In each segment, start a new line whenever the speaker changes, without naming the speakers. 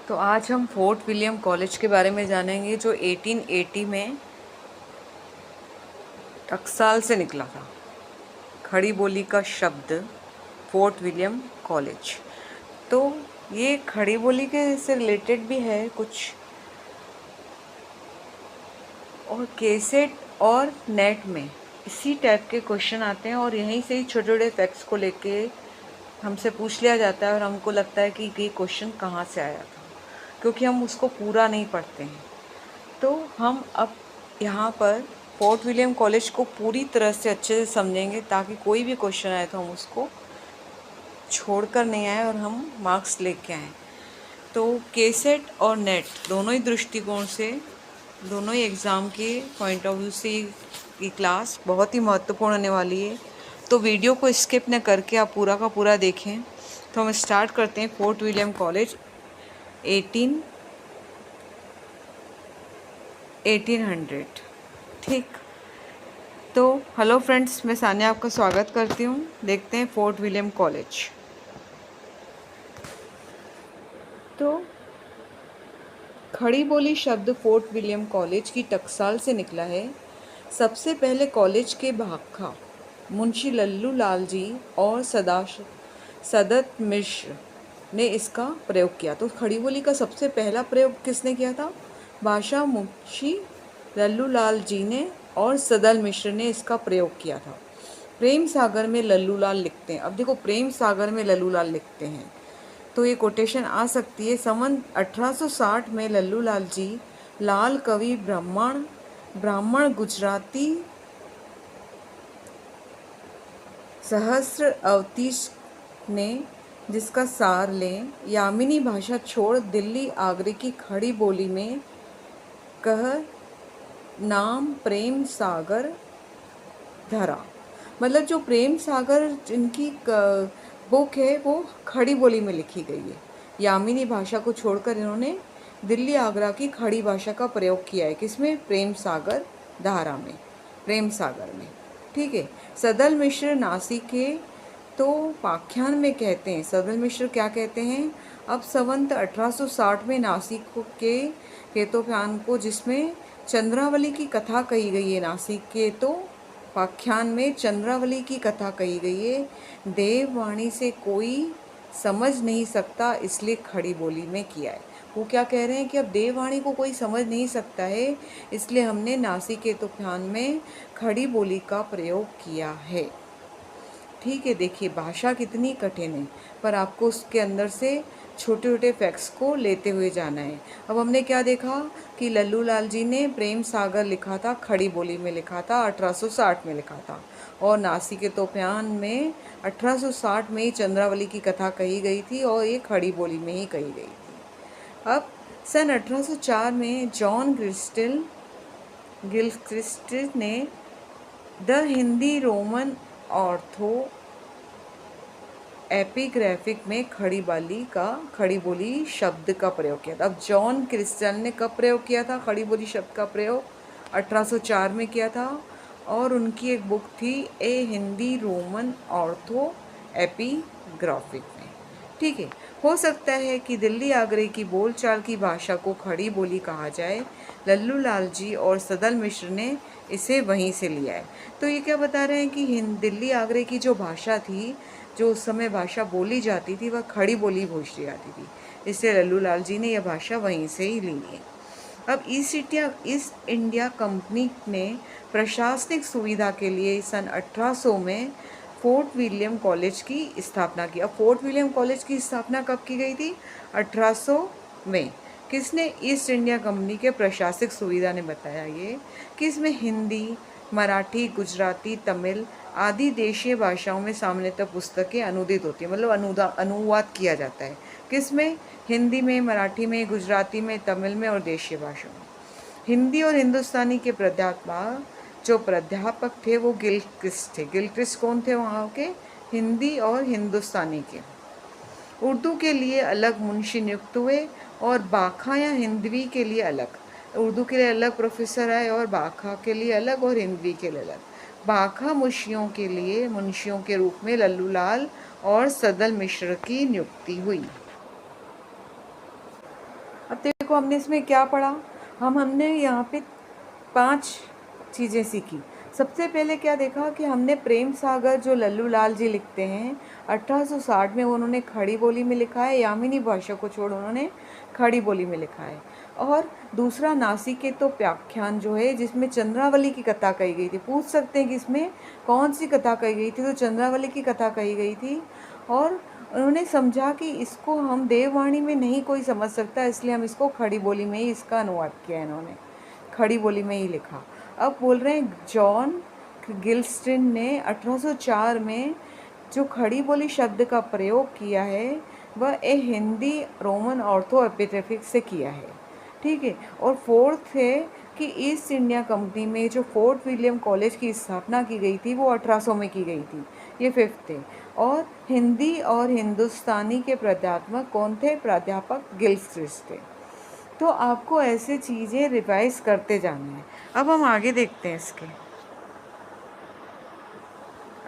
तो आज हम फोर्ट विलियम कॉलेज के बारे में जानेंगे जो 1880 में टकसाल से निकला था। खड़ी बोली का शब्द फोर्ट विलियम कॉलेज। तो ये खड़ी बोली के से रिलेटेड भी है कुछ, और केसेट और नेट में इसी टाइप के क्वेश्चन आते हैं और यहीं से ही छोटे छोटे फैक्ट्स को लेके हमसे पूछ लिया जाता है और हमको लगता है कि ये क्वेश्चन कहाँ से आया था, क्योंकि हम उसको पूरा नहीं पढ़ते हैं। तो हम अब यहाँ पर फोर्ट विलियम कॉलेज को पूरी तरह से अच्छे से समझेंगे ताकि कोई भी क्वेश्चन आए तो हम उसको छोड़कर नहीं आए और हम मार्क्स लेके आएँ। तो केसेट और नेट दोनों ही दृष्टिकोण से, दोनों ही एग्ज़ाम के पॉइंट ऑफ व्यू से ये क्लास बहुत ही महत्वपूर्ण होने वाली है। तो वीडियो को स्किप न करके आप पूरा का पूरा देखें। तो हम स्टार्ट करते हैं। Fort William college 1800। ठीक, तो हेलो फ्रेंड्स, मैं सानिया आपका स्वागत करती हूँ। देखते हैं फोर्ट विलियम कॉलेज। तो खड़ी बोली शब्द फोर्ट विलियम कॉलेज की टकसाल से निकला है। सबसे पहले कॉलेज के भाखा मुंशी लल्लू लाल जी और सदत मिश्र ने इसका प्रयोग किया। तो खड़ी बोली का सबसे पहला प्रयोग किसने किया था? भाषा मुंशी लल्लू लाल जी ने और सदल मिश्र ने इसका प्रयोग किया था। प्रेम सागर में लल्लू लाल लिखते हैं। अब देखो, प्रेम सागर में लल्लू लाल लिखते हैं तो ये कोटेशन आ सकती है। सन 1860 में लल्लू लाल जी लाल कवि ब्राह्मण गुजराती सहस्र अवतीश ने जिसका सार लें, यामिनी भाषा छोड़ दिल्ली आगरे की खड़ी बोली में कह नाम प्रेम सागर धरा। मतलब जो प्रेम सागर जिनकी बुक है वो खड़ी बोली में लिखी गई है। यामिनी भाषा को छोड़कर इन्होंने दिल्ली आगरा की खड़ी भाषा का प्रयोग किया है। किसमें? प्रेम सागर धारा में, प्रेम सागर में। ठीक है। सदल मिश्र नासिक के तो पाख्यान में कहते हैं। सदल मिश्र क्या कहते हैं? अब संवत 1860 में नासिक के केतोप्यान को, जिसमें चंद्रावली की कथा कही गई है, नासिक के तो पाख्यान में चंद्रावली की कथा कही गई है। देववाणी से कोई समझ नहीं सकता, इसलिए खड़ी बोली में किया है। वो क्या कह रहे हैं कि अब देववाणी को कोई समझ नहीं सकता है, इसलिए हमने नासिक के तूफान में खड़ी बोली का प्रयोग किया है। ठीक है। देखिए, भाषा कितनी कठिन है, पर आपको उसके अंदर से छोटे छोटे फैक्ट्स को लेते हुए जाना है। अब हमने क्या देखा कि लल्लू लाल जी ने प्रेम सागर लिखा था, खड़ी बोली में लिखा था, 1860 में लिखा था। और नासिक के तूफान में 1860 में ही चंद्रावली की कथा कही गई थी और ये खड़ी बोली में ही कही गई थी। अब सन 1804 में जॉन गिलक्रिस्ट ने the Hindi Roman ortho epigraphic में खड़ी बोली शब्द का प्रयोग किया था। अब जॉन क्रिस्टल ने कब प्रयोग किया था खड़ी बोली शब्द का प्रयोग? 1804 में किया था। और उनकी एक बुक थी ए हिंदी रोमन ऑर्थो एपिग्राफिक में। ठीक है। हो सकता है कि दिल्ली आगरे की बोलचाल की भाषा को खड़ी बोली कहा जाए। लल्लू लाल जी और सदल मिश्र ने इसे वहीं से लिया है। तो ये क्या बता रहे हैं कि दिल्ली आगरे की जो भाषा थी, जो उस समय भाषा बोली जाती थी, वह खड़ी बोली बोली जाती थी, इसलिए लल्लू लाल जी ने यह भाषा वहीं से ही ली है। अब ईस्ट इंडिया कंपनी ने प्रशासनिक सुविधा के लिए सन 1800 में फोर्ट विलियम कॉलेज की स्थापना की। अब फोर्ट विलियम कॉलेज की स्थापना कब की गई थी? 1800 में। किसने? ईस्ट इंडिया कंपनी के प्रशासनिक सुविधा ने बताया ये कि इसमें हिंदी, मराठी, गुजराती, तमिल आदि देशीय भाषाओं में सामान्यतः पुस्तकें अनुदित होती है, मतलब अनुवाद किया जाता है। किसमें? हिंदी में, मराठी में, गुजराती में, तमिल में और देशीय भाषाओं में। हिंदी और हिंदुस्तानी के प्राध्यापक थे वो गिलक्रिस्ट थे। गिलक्रिस्ट कौन थे वहाँ के? हिंदी और हिंदुस्तानी के। उर्दू के लिए अलग मुंशी नियुक्त हुए और बाखा या हिंदवी के लिए अलग। उर्दू के लिए अलग प्रोफेसर आए और बाखा के लिए अलग और हिंदवी के लिए अलग। बाखा मुंशियों के लिए मुंशियों के रूप में लल्लू लाल और सदल मिश्र की नियुक्ति हुई। देखो हमने इसमें क्या पढ़ा, हमने यहाँ पे 5 चीज़ें सीखी। सबसे पहले क्या देखा कि हमने प्रेम सागर जो लल्लू लाल जी लिखते हैं 1860 में, उन्होंने खड़ी बोली में लिखा है, यामिनी भाषा को छोड़ उन्होंने खड़ी बोली में लिखा है। और दूसरा नासिकेतोपाख्यान जो है, जिसमें चंद्रावली की कथा कही गई थी। पूछ सकते हैं कि इसमें कौन सी कथा कही गई थी, तो चंद्रावली की कथा कही गई थी। और उन्होंने समझा कि इसको हम देववाणी में नहीं कोई समझ सकता, इसलिए हम इसको खड़ी बोली में ही इसका अनुवाद किया, इन्होंने खड़ी बोली में ही लिखा। अब बोल रहे हैं जॉन गिल्स्टिन ने 1804 में जो खड़ी बोली शब्द का प्रयोग किया है वह ए हिंदी रोमन ऑर्थो एपिग्राफिक से किया है, ठीक है। और फोर्थ है कि ईस्ट इंडिया कंपनी में जो फोर्ट विलियम कॉलेज की स्थापना की गई थी वो 1800 में की गई थी, ये फिफ्थ है। और हिंदी और हिंदुस्तानी के प्राध्यापक कौन थे, प्राध्यापक गिल्स्ट्रिस्ट थे। तो आपको ऐसे चीज़ें रिवाइज करते जाना है। अब हम आगे देखते हैं, इसके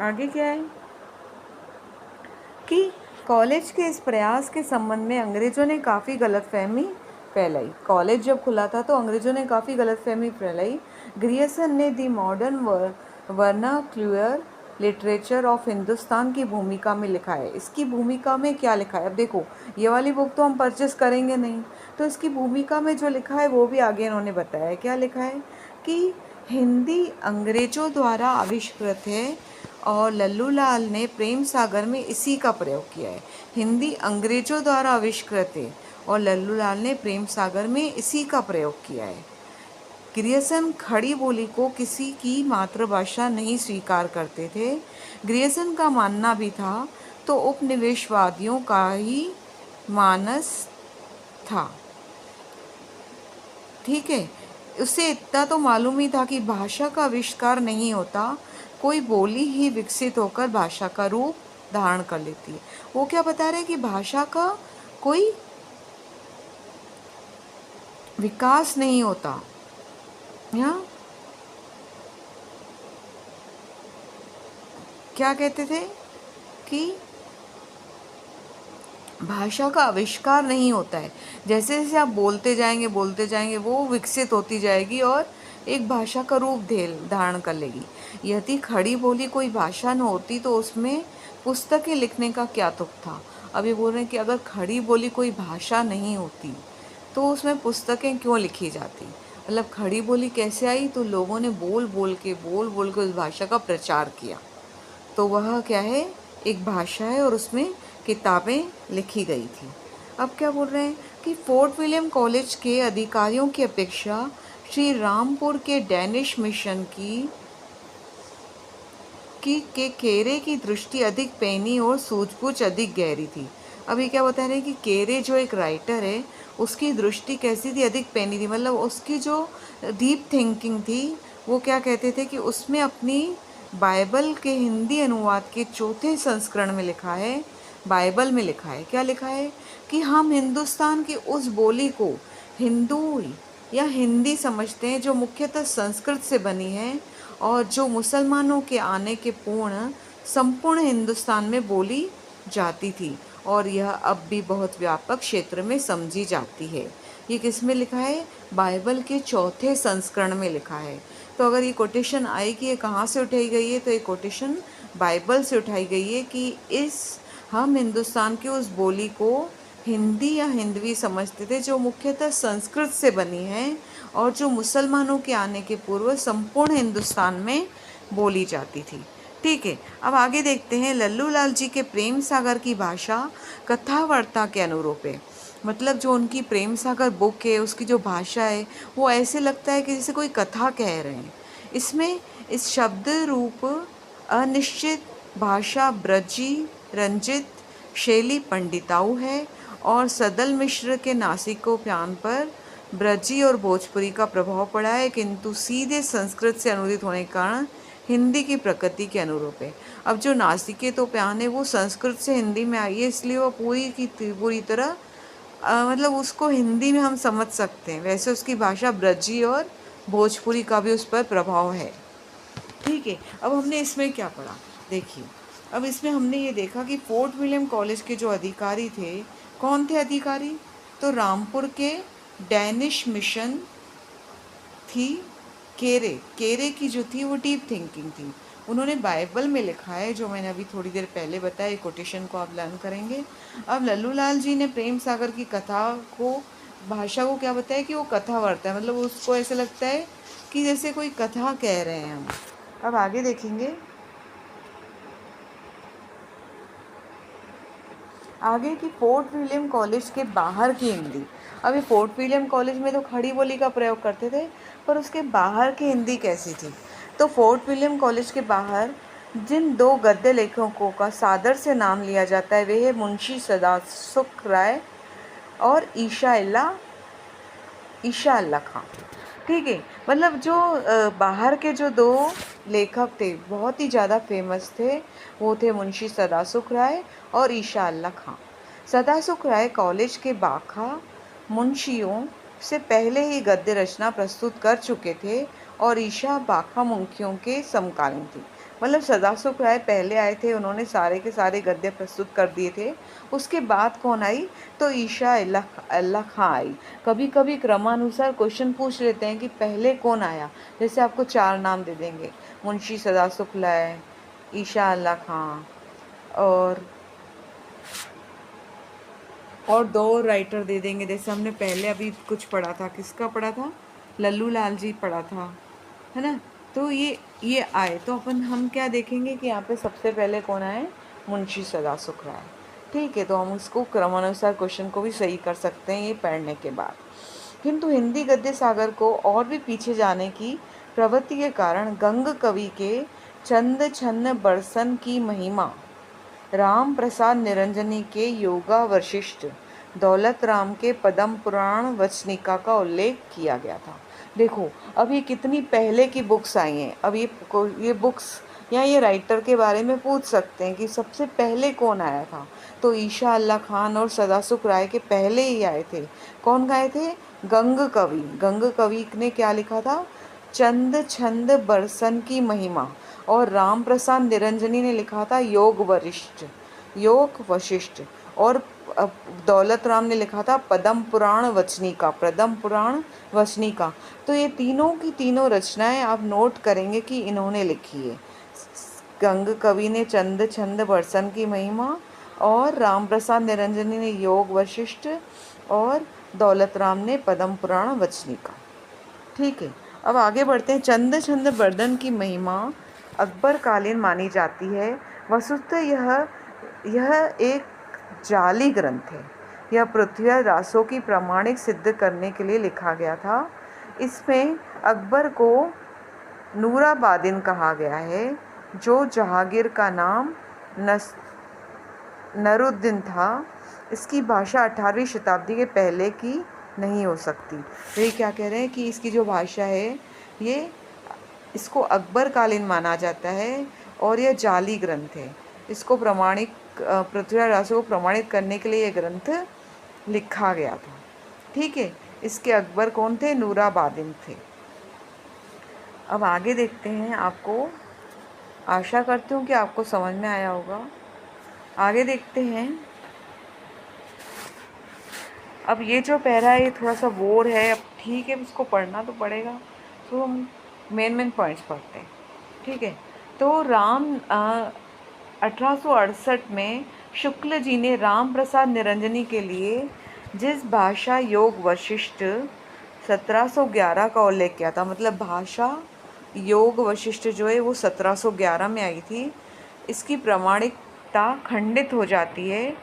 आगे क्या है कि कॉलेज के इस प्रयास के संबंध में अंग्रेज़ों ने काफ़ी गलतफहमी फैलाई। कॉलेज जब खुला था तो अंग्रेज़ों ने काफ़ी गलतफहमी फैलाई। ग्रियर्सन ने दी modern vernacular literature of Hindustan की भूमिका में लिखा है। इसकी भूमिका में क्या लिखा है, अब देखो ये वाली बुक तो हम परचेस करेंगे नहीं, तो इसकी भूमिका में जो लिखा है वो भी आगे इन्होंने बताया है। क्या लिखा है कि हिंदी अंग्रेज़ों द्वारा आविष्कृत है और लल्लू लाल ने प्रेम सागर में इसी का प्रयोग किया है। हिंदी अंग्रेज़ों द्वारा आविष्कृत है और लल्लू लाल ने प्रेम सागर में इसी का प्रयोग किया है। ग्रियर्सन खड़ी बोली को किसी की मातृभाषा नहीं स्वीकार करते थे। ग्रियर्सन का मानना भी था तो उपनिवेशवादियों का ही मानस था, ठीक है। उसे इतना तो मालूम ही था कि भाषा का आविष्कार नहीं होता, कोई बोली ही विकसित होकर भाषा का रूप धारण कर लेती है। वो क्या बता रहे हैं कि भाषा का कोई विकास नहीं होता, यहाँ क्या कहते थे कि भाषा का आविष्कार नहीं होता है, जैसे जैसे आप बोलते जाएंगे वो विकसित होती जाएगी और एक भाषा का रूप धारण कर लेगी। यदि खड़ी बोली कोई भाषा न होती तो उसमें पुस्तकें लिखने का क्या तुक था। अभी बोल रहे हैं कि अगर खड़ी बोली कोई भाषा नहीं होती तो उसमें पुस्तकें क्यों लिखी जाती। मतलब खड़ी बोली कैसे आई, तो लोगों ने बोल बोल के उस भाषा का प्रचार किया, तो वह क्या है, एक भाषा है और उसमें किताबें लिखी गई थी। अब क्या बोल रहे हैं कि फोर्ट विलियम कॉलेज के अधिकारियों की अपेक्षा श्री रामपुर के डैनिश मिशन के केरे की दृष्टि अधिक पैनी और सूझबूझ अधिक गहरी थी। अभी क्या बता रहे हैं कि केरे जो एक राइटर है उसकी दृष्टि कैसी थी, अधिक पैनी थी। मतलब उसकी जो डीप थिंकिंग थी, वो क्या कहते थे कि उसमें अपनी बाइबल के हिंदी अनुवाद के 4थे संस्करण में लिखा है, बाइबल में लिखा है, क्या लिखा है कि हम हिंदुस्तान की उस बोली को हिंदू या हिंदी समझते हैं जो मुख्यतः संस्कृत से बनी है और जो मुसलमानों के आने के संपूर्ण हिंदुस्तान में बोली जाती थी और यह अब भी बहुत व्यापक क्षेत्र में समझी जाती है। ये किस में लिखा है, बाइबल के 4थे संस्करण में लिखा है। तो अगर ये कोटेशन आए कि ये कहाँ से उठाई गई है, तो ये कोटेशन बाइबल से उठाई गई है कि हम हिंदुस्तान की उस बोली को हिंदी या हिंदवी समझते थे जो मुख्यतः संस्कृत से बनी है और जो मुसलमानों के आने के पूर्व संपूर्ण हिंदुस्तान में बोली जाती थी, ठीक है। अब आगे देखते हैं, लल्लू लाल जी के प्रेम सागर की भाषा कथावार्ता के अनुरूप है। मतलब जो उनकी प्रेम सागर बुक है उसकी जो भाषा है वो ऐसे लगता है कि जैसे कोई कथा कह रहे हैं। इसमें इस शब्द रूप अनिश्चित भाषा ब्रजी रंजित शैली पंडिताऊ है और सदल मिश्र के नासिकोप्यान पर ब्रजी और भोजपुरी का प्रभाव पड़ा है, किंतु सीधे संस्कृत से अनुदित होने के कारण हिंदी की प्रकृति के अनुरूप है। अब जो नासिकेतोप्यान है वो संस्कृत से हिंदी में आई है, इसलिए वो पूरी तरह मतलब उसको हिंदी में हम समझ सकते हैं। वैसे उसकी भाषा ब्रजी और भोजपुरी का भी उस पर प्रभाव है, ठीक है। अब हमने इसमें क्या पढ़ा, देखिए अब इसमें हमने ये देखा कि फोर्ट विलियम कॉलेज के जो अधिकारी थे, कौन थे अधिकारी, तो रामपुर के डैनिश मिशन थी केरे की जो थी वो डीप थिंकिंग थी। उन्होंने बाइबल में लिखा है, जो मैंने अभी थोड़ी देर पहले बताया, कोटेशन को आप लर्न करेंगे। अब लल्लू लाल जी ने प्रेम सागर की कथा को, भाषा को क्या बताया कि वो कथा वार्ता है, मतलब उसको ऐसे लगता है कि जैसे कोई कथा कह रहे हैं हम। अब आगे देखेंगे, आगे की फोर्ट विलियम कॉलेज के बाहर की हिंदी। अभी फोर्ट विलियम कॉलेज में तो खड़ी बोली का प्रयोग करते थे, पर उसके बाहर की हिंदी कैसी थी? तो फोर्ट विलियम कॉलेज के बाहर जिन दो गद्य लेखकों का सादर से नाम लिया जाता है वे है मुंशी सदासुख राय और ईशा अल्लाह खां। ठीक है, मतलब जो बाहर के जो दो लेखक थे बहुत ही ज़्यादा फेमस थे, वो थे मुंशी सदासुख राय और ईशा अल्लाह खां। सदासुख राय कॉलेज के बाखा मुंशियों से पहले ही गद्य रचना प्रस्तुत कर चुके थे और ईशा बाखा मुंशियों के समकालीन थी। मतलब सदासुख राय पहले आए थे, उन्होंने सारे के सारे गद्य प्रस्तुत कर दिए थे। उसके बाद कौन आई? तो ईशा अल्लाह खां आई। कभी कभी क्रमानुसार क्वेश्चन पूछ लेते हैं कि पहले कौन आया, जैसे आपको 4 नाम दे देंगे, मुंशी सदासुख राय, ईशा अल्लाह खां और 2 राइटर दे देंगे। जैसे हमने पहले अभी कुछ पढ़ा था, किसका पढ़ा था? लल्लू लाल जी पढ़ा था, है ना? तो ये आए तो हम क्या देखेंगे कि यहाँ पे सबसे पहले कौन आए? मुंशी सदासुख राय। ठीक है, तो हम उसको क्रमानुसार क्वेश्चन को भी सही कर सकते हैं ये पढ़ने के बाद। किंतु हिंदी गद्य सागर को और भी पीछे जाने की प्रवृत्ति के कारण गंग कवि के चंद छन्न बरसन की महिमा, राम प्रसाद निरंजनी के योगा वशिष्ठ, दौलत राम के पद्म पुराण वचनिका का उल्लेख किया गया था। देखो, अब ये कितनी पहले की बुक्स आई हैं। अब ये बुक्स या ये राइटर के बारे में पूछ सकते हैं कि सबसे पहले कौन आया था। तो ईशा अल्लाह खान और सदासुख राय के पहले ही आए थे। कौन गाए थे? गंग कवि ने क्या लिखा था? चंद छंद बरसन की महिमा। और राम प्रसाद निरंजनी ने लिखा था योग वशिष्ठ। और दौलत राम ने लिखा था पद्म पुराण वचनिका। तो ये तीनों की तीनों रचनाएं आप नोट करेंगे कि इन्होंने लिखी है। गंग कवि ने चंद छंद बरसन की महिमा, और राम प्रसाद निरंजनी ने योग वशिष्ठ, और दौलत राम ने पद्म पुराण वचनिका। ठीक है, अब आगे बढ़ते हैं। चंद छंद बर्दन की महिमा अकबर कालीन मानी जाती है। वस्तुतः यह एक जाली ग्रंथ है। यह पृथ्वी दासों की प्रामाणिक सिद्ध करने के लिए लिखा गया था। इसमें अकबर को नूराबादिन कहा गया है, जो जहांगीर का नाम नरुद्दीन था। इसकी भाषा 18वीं शताब्दी के पहले की नहीं हो सकती। तो ये क्या कह रहे हैं कि इसकी जो भाषा है ये इसको अकबर कालीन माना जाता है और यह जाली ग्रंथ है। इसको पृथ्वीराज रासो को प्रमाणित करने के लिए यह ग्रंथ लिखा गया था। ठीक है, इसके अकबर कौन थे? नूराबादिन थे। अब आगे देखते हैं। आपको आशा करती हूँ कि आपको समझ में आया होगा। आगे देखते हैं। अब ये जो पैरा है ये थोड़ा सा बोर है, अब ठीक है, इसको पढ़ना तो पड़ेगा, तो हम मेन पॉइंट्स पढ़ते हैं। ठीक है, तो 1868 में शुक्ल जी ने राम प्रसाद निरंजनी के लिए जिस भाषा योग वशिष्ठ 1711 का उल्लेख किया था, मतलब भाषा योग वशिष्ठ जो है वो 1711 में आई थी, इसकी प्रामाणिकता खंडित हो जाती है।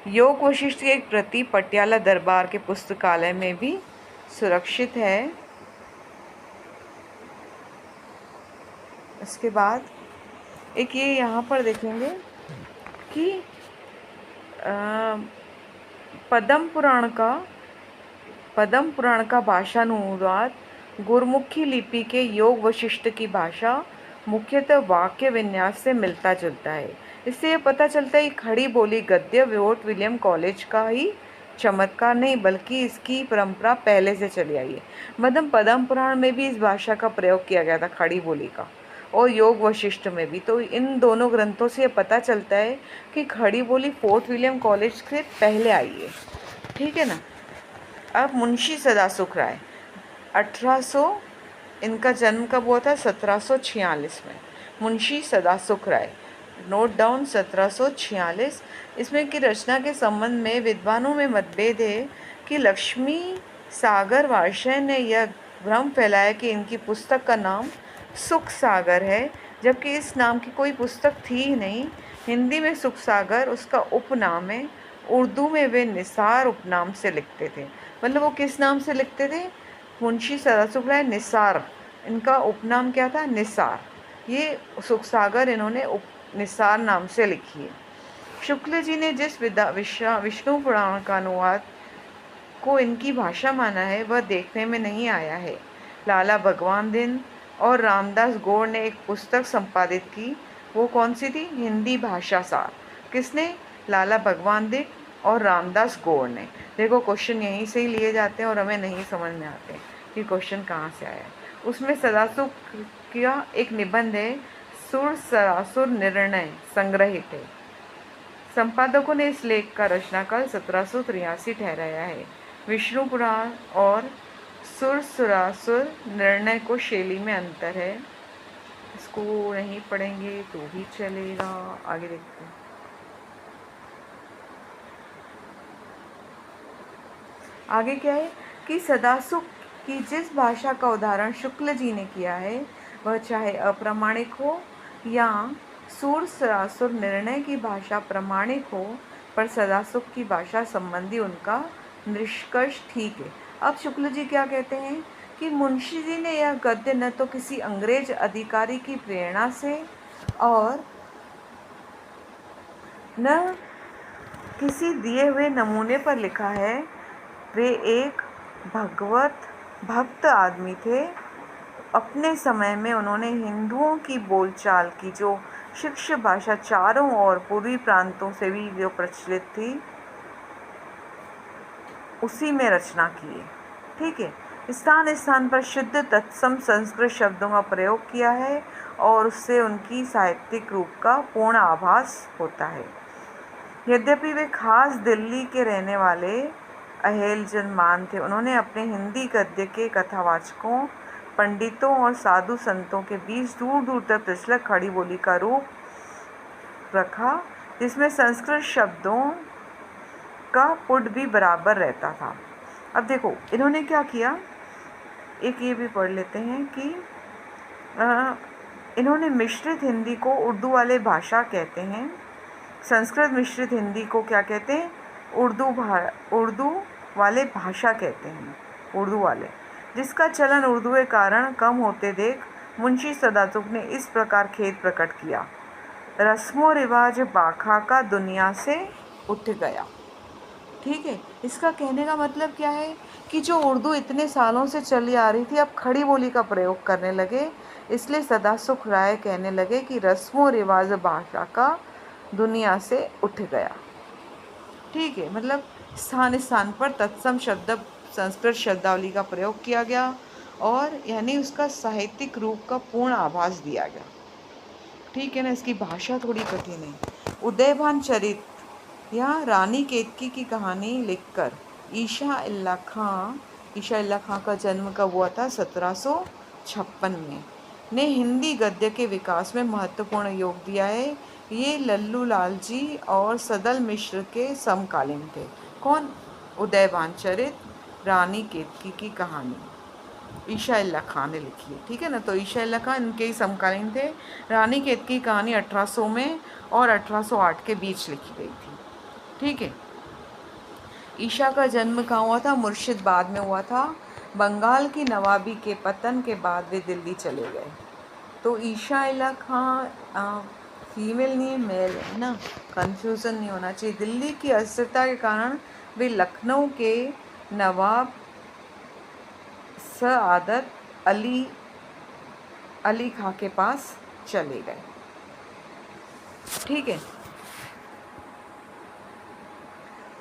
योग वशिष्ठ की एक प्रति पटियाला दरबार के पुस्तकालय में भी सुरक्षित है। इसके बाद एक ये यहाँ पर देखेंगे कि पद्म पुराण का भाषानुवाद गुरमुखी लिपि के योग वशिष्ठ की भाषा मुख्यतः वाक्य विन्यास से मिलता जुलता है। इससे यह पता चलता है कि खड़ी बोली गद्य फोर्ट विलियम कॉलेज का ही चमत्कार नहीं, बल्कि इसकी परंपरा पहले से चली आई है। मतलब पद्म पुराण में भी इस भाषा का प्रयोग किया गया था, खड़ी बोली का, और योग वशिष्ठ में भी। तो इन दोनों ग्रंथों से पता चलता है कि खड़ी बोली फोर्ट विलियम कॉलेज से पहले आई है। ठीक है ना। अब मुंशी सदासुख राय 1800, इनका जन्म कब हुआ था? 1746 में। मुंशी सदासुख राय, नोट डाउन 1746। इसमें की रचना के संबंध में विद्वानों में मतभेद है कि लक्ष्मी सागर वार्ष्णेय ने यह भ्रम फैलाया कि इनकी पुस्तक का नाम सुख सागर है, जबकि इस नाम की कोई पुस्तक थी ही नहीं। हिंदी में सुख सागर उसका उपनाम है, उर्दू में वे निसार उपनाम से लिखते थे। मतलब वो किस नाम से लिखते थे? मुंशी सदासुख राय निसार, इनका उपनाम क्या था? निसार। ये सुख सागर इन्होंने निसार नाम से लिखी है। शुक्ल जी ने जिस विष्णु पुराण का अनुवाद को इनकी भाषा माना है वह देखने में नहीं आया है। लाला भगवान दिन और रामदास गौड़ ने एक पुस्तक संपादित की, वो कौन सी थी? हिंदी भाषा सार। किसने? लाला भगवान दिन और रामदास गौड़ ने। देखो क्वेश्चन यहीं से ही लिए जाते हैं और हमें नहीं समझ में आते कि क्वेश्चन कहाँ से आया है। उसमें सदासुख का एक निबंध है, सुर सरासुर निर्णय संग्रहित है। संपादकों ने इस लेख का रचनाकाल 1783 ठहराया है। विष्णु पुराण और सुर सुरासुर निर्णय को शैली में अंतर है। इसको नहीं पढ़ेंगे तो भी चलेगा। आगे देखते हैं। आगे क्या है कि सदासुख की जिस भाषा का उदाहरण शुक्ल जी ने किया है वह चाहे अप्रामाणिक हो या सुर सरासुर निर्णय की भाषा प्रमाणिक हो, पर सदासुख की भाषा संबंधी उनका निष्कर्ष ठीक है। अब शुक्ल जी क्या कहते हैं कि मुंशी जी ने यह गद्य न तो किसी अंग्रेज अधिकारी की प्रेरणा से और न किसी दिए हुए नमूने पर लिखा है। वे एक भगवत भक्त आदमी थे। अपने समय में उन्होंने हिंदुओं की बोलचाल की जो शिक्ष भाषा चारों और पूर्वी प्रांतों से भी जो प्रचलित थी उसी में रचना की है। ठीक है। स्थान स्थान पर शुद्ध तत्सम संस्कृत शब्दों का प्रयोग किया है और उससे उनकी साहित्यिक रूप का पूर्ण आभास होता है। यद्यपि वे खास दिल्ली के रहने वाले अहेलजनमान थे, उन्होंने अपने हिंदी गद्य के कथावाचकों, पंडितों और साधु संतों के बीच दूर दूर तक प्रचलित खड़ी बोली का रूप रखा, जिसमें संस्कृत शब्दों का पुट भी बराबर रहता था। अब देखो इन्होंने क्या किया, एक ये भी पढ़ लेते हैं कि इन्होंने मिश्रित हिंदी को उर्दू वाले भाषा कहते हैं, संस्कृत मिश्रित हिंदी को क्या कहते हैं? उर्दू वाले भाषा कहते हैं, उर्दू वाले, जिसका चलन उर्दू के कारण कम होते देख मुंशी सदासुख ने इस प्रकार खेद प्रकट किया, रस्मो रिवाज बाखा का दुनिया से उठ गया। ठीक है। इसका कहने का मतलब क्या है कि जो उर्दू इतने सालों से चली आ रही थी अब खड़ी बोली का प्रयोग करने लगे, इसलिए सदासुख राय कहने लगे कि रस्मो रिवाज भाषा का दुनिया से उठ गया। ठीक है। मतलब स्थान स्थान पर तत्सम शब्द संस्कृत शब्दावली का प्रयोग किया गया और यानी उसका साहित्यिक रूप का पूर्ण आभास दिया गया। ठीक है ना। इसकी भाषा थोड़ी कठिन है। उदयभान चरित या रानी केतकी की कहानी लिखकर ईशा इल्ला खां का जन्म कब हुआ था? 1756 में, ने हिंदी गद्य के विकास में महत्वपूर्ण योग दिया है। ये लल्लू लाल जी और सदल मिश्र के समकालीन थे। कौन? उदयभान चरित, रानी केतकी की कहानी ईशा इल्ला खां ने लिखी है। ठीक है ना। तो ईशा इल्ला खां इनके ही समकालीन थे। रानी केतकी की कहानी 1800 में और 1808 के बीच लिखी गई थी। ठीक है। ईशा का जन्म कहाँ हुआ था? मुर्शिदाबाद में हुआ था। बंगाल की नवाबी के पतन के बाद वे दिल्ली चले गए। तो ईशा इल्ला खां फीमेल नहीं मेल है ना, कंफ्यूजन नहीं होना चाहिए। दिल्ली की अस्थिरता के कारण वे लखनऊ के नवाब सआदत अली खां के पास चले गए। ठीक है।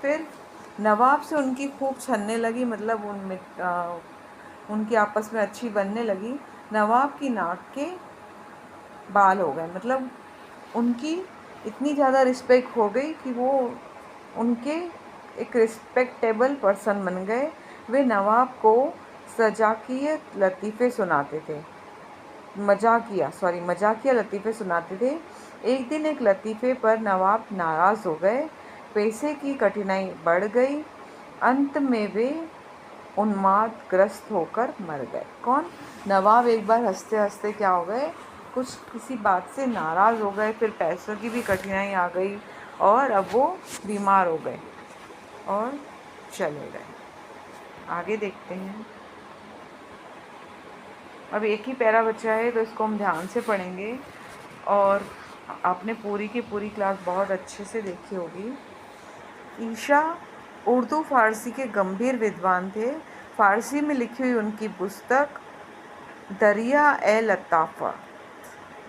फिर नवाब से उनकी खूब छनने लगी, मतलब उनकी आपस में अच्छी बनने लगी। नवाब की नाक के बाल हो गए, मतलब उनकी इतनी ज़्यादा रिस्पेक्ट हो गई कि वो उनके एक रिस्पेक्टेबल पर्सन बन गए। वे नवाब को मजाकिया लतीफ़े सुनाते थे। एक दिन एक लतीफ़े पर नवाब नाराज़ हो गए। पैसे की कठिनाई बढ़ गई। अंत में वे उन्मादग्रस्त होकर मर गए। कौन? नवाब एक बार हंसते हंसते क्या हो गए, कुछ किसी बात से नाराज़ हो गए, फिर पैसों की भी कठिनाई आ गई और अब वो बीमार हो गए और चले गए। आगे देखते हैं। अब एक ही पैरा बचा है, तो इसको हम ध्यान से पढ़ेंगे और आपने पूरी की पूरी क्लास बहुत अच्छे से देखी होगी। ईशा उर्दू फ़ारसी के गंभीर विद्वान थे। फ़ारसी में लिखी हुई उनकी पुस्तक दरिया ए लताफ़त,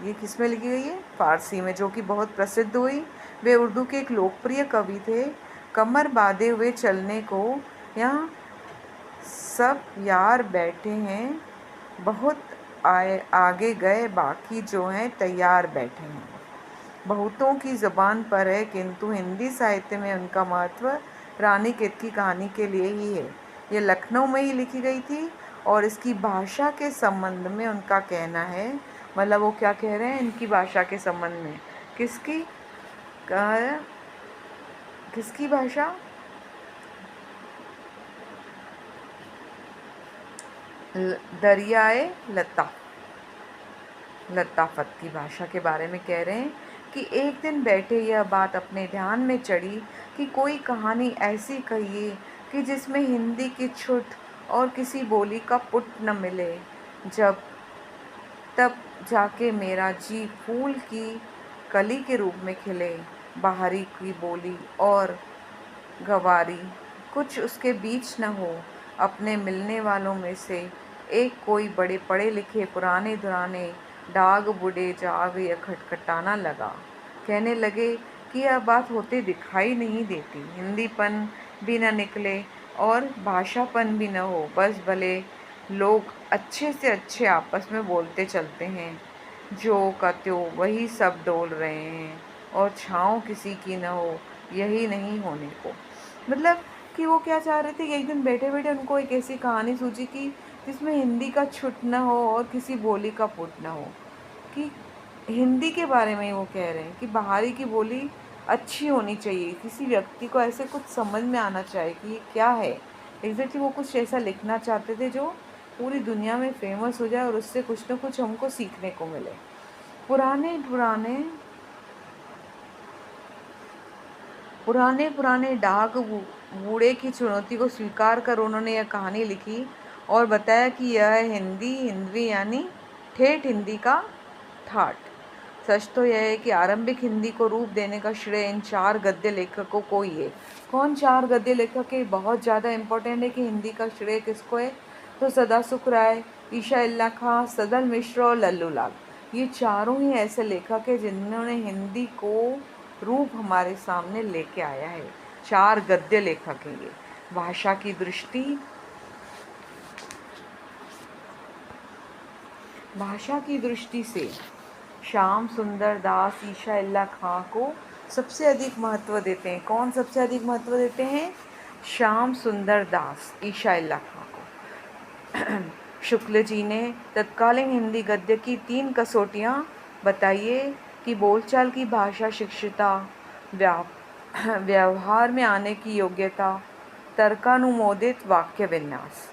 ये किस में लिखी गई है? फ़ारसी में, जो कि बहुत प्रसिद्ध हुई। वे उर्दू के एक लोकप्रिय कवि थे। कमर बांधे हुए चलने को यहाँ सब यार बैठे हैं, बहुत आगे गए, बाकी जो हैं तैयार बैठे हैं। बहुतों की ज़ुबान पर है, किंतु हिंदी साहित्य में उनका महत्व रानी केत की कहानी के लिए ही है। ये लखनऊ में ही लिखी गई थी और इसकी भाषा के संबंध में उनका कहना है, मतलब वो क्या कह रहे हैं इनकी भाषा के संबंध में, किसकी भाषा? दरियाए लताफ़त की भाषा के बारे में कह रहे हैं कि एक दिन बैठे यह बात अपने ध्यान में चढ़ी कि कोई कहानी ऐसी कहिए कि जिसमें हिंदी की छुट और किसी बोली का पुट न मिले। तब जाके मेरा जी फूल की कली के रूप में खिले। बाहरी की बोली और गवारी कुछ उसके बीच न हो। अपने मिलने वालों में से एक कोई बड़े पढ़े लिखे पुराने दुराने डाग बूढ़े जाग या खटखटाना लगा। कहने लगे कि यह बात होते दिखाई नहीं देती, हिंदीपन भी न निकले और भाषापन भी न हो, बस भले लोग अच्छे से अच्छे आपस में बोलते चलते हैं, जो का त्यों वही सब डोल रहे हैं और छाँव किसी की न हो, यही नहीं होने को। मतलब कि वो क्या चाह रहे थे कि एक दिन बैठे बैठे उनको एक ऐसी कहानी सूझी कि जिसमें हिंदी का छुट न हो और किसी बोली का पुट न हो। कि हिंदी के बारे में वो कह रहे हैं कि बाहरी की बोली अच्छी होनी चाहिए, किसी व्यक्ति को ऐसे कुछ समझ में आना चाहिए कि ये क्या है एग्जैक्टली। वो कुछ ऐसा लिखना चाहते थे जो पूरी दुनिया में फेमस हो जाए और उससे कुछ न कुछ हमको सीखने को मिले। पुराने डाक बूढ़े की चुनौती को स्वीकार कर उन्होंने यह कहानी लिखी और बताया कि यह हिंदवी यानी ठेठ हिंदी का ठाठ। सच तो यह है कि आरंभिक हिंदी को रूप देने का श्रेय इन 4 गद्य लेखकों को ही है। कौन 4 गद्य लेखक है? बहुत ज़्यादा इम्पोर्टेंट है कि हिंदी का श्रेय किसको है, तो सदासुख राय, ईशा इल्ला खां, सदल मिश्र और लल्लू लाल। ये चारों ही ऐसे लेखक हैं जिन्होंने हिंदी को रूप हमारे सामने लेके आया है। 4 गद्य लेखक हैं ये। भाषा की दृष्टि से श्याम सुंदर दास ईशा इल्ला खां को सबसे अधिक महत्व देते हैं। कौन सबसे अधिक महत्व देते हैं? श्याम सुंदर दास ईशा इल्ला खां को। शुक्ल जी ने तत्कालीन हिंदी गद्य की 3 कसौटियाँ बताइए कि बोलचाल की भाषा शिक्षिता, व्यवहार में आने की योग्यता, तर्कानुमोदित वाक्य विन्यास।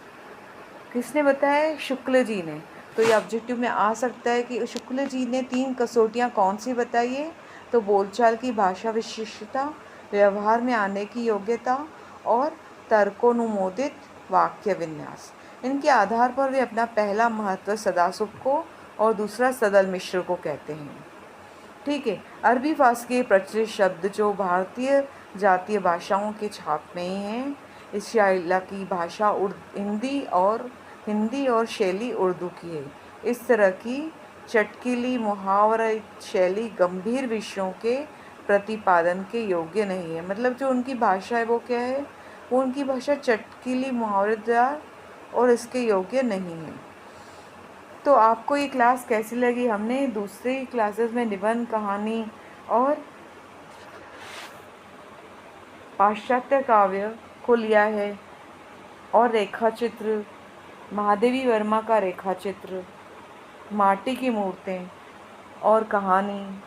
किसने बताया? शुक्ल जी ने। तो ये ऑब्जेक्टिव में आ सकता है कि शुक्ल जी ने 3 कसौटियाँ कौन सी बताई है? तो बोलचाल की भाषा विशिष्टता, व्यवहार में आने की योग्यता और तर्कोनुमोदित वाक्य विन्यास। इनके आधार पर वे अपना पहला महत्व सदासुख को और दूसरा सदल मिश्र को कहते हैं। ठीक है। अरबी फारसी के प्रचलित शब्द जो भारतीय जातीय भाषाओं के छाप में ही हैं। ईशा इल्ला की भाषा हिंदी और शैली उर्दू की है। इस तरह की चटकीली मुहावरा शैली गंभीर विषयों के प्रतिपादन के योग्य नहीं है। मतलब जो उनकी भाषा है वो क्या है? वो उनकी भाषा चटकीली मुहावरेदार और इसके योग्य नहीं है। तो आपको ये क्लास कैसी लगी? हमने दूसरी क्लासेस में निबंध, कहानी और पाश्चात्य काव्य को लिया है। और रेखा चित्र, महादेवी वर्मा का रेखा चित्र, माटी की मूर्तें और कहानी,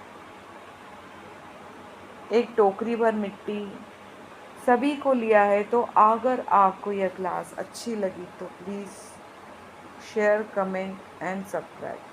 एक टोकरी भर मिट्टी, सभी को लिया है। तो अगर आपको यह क्लास अच्छी लगी तो please share, comment and subscribe.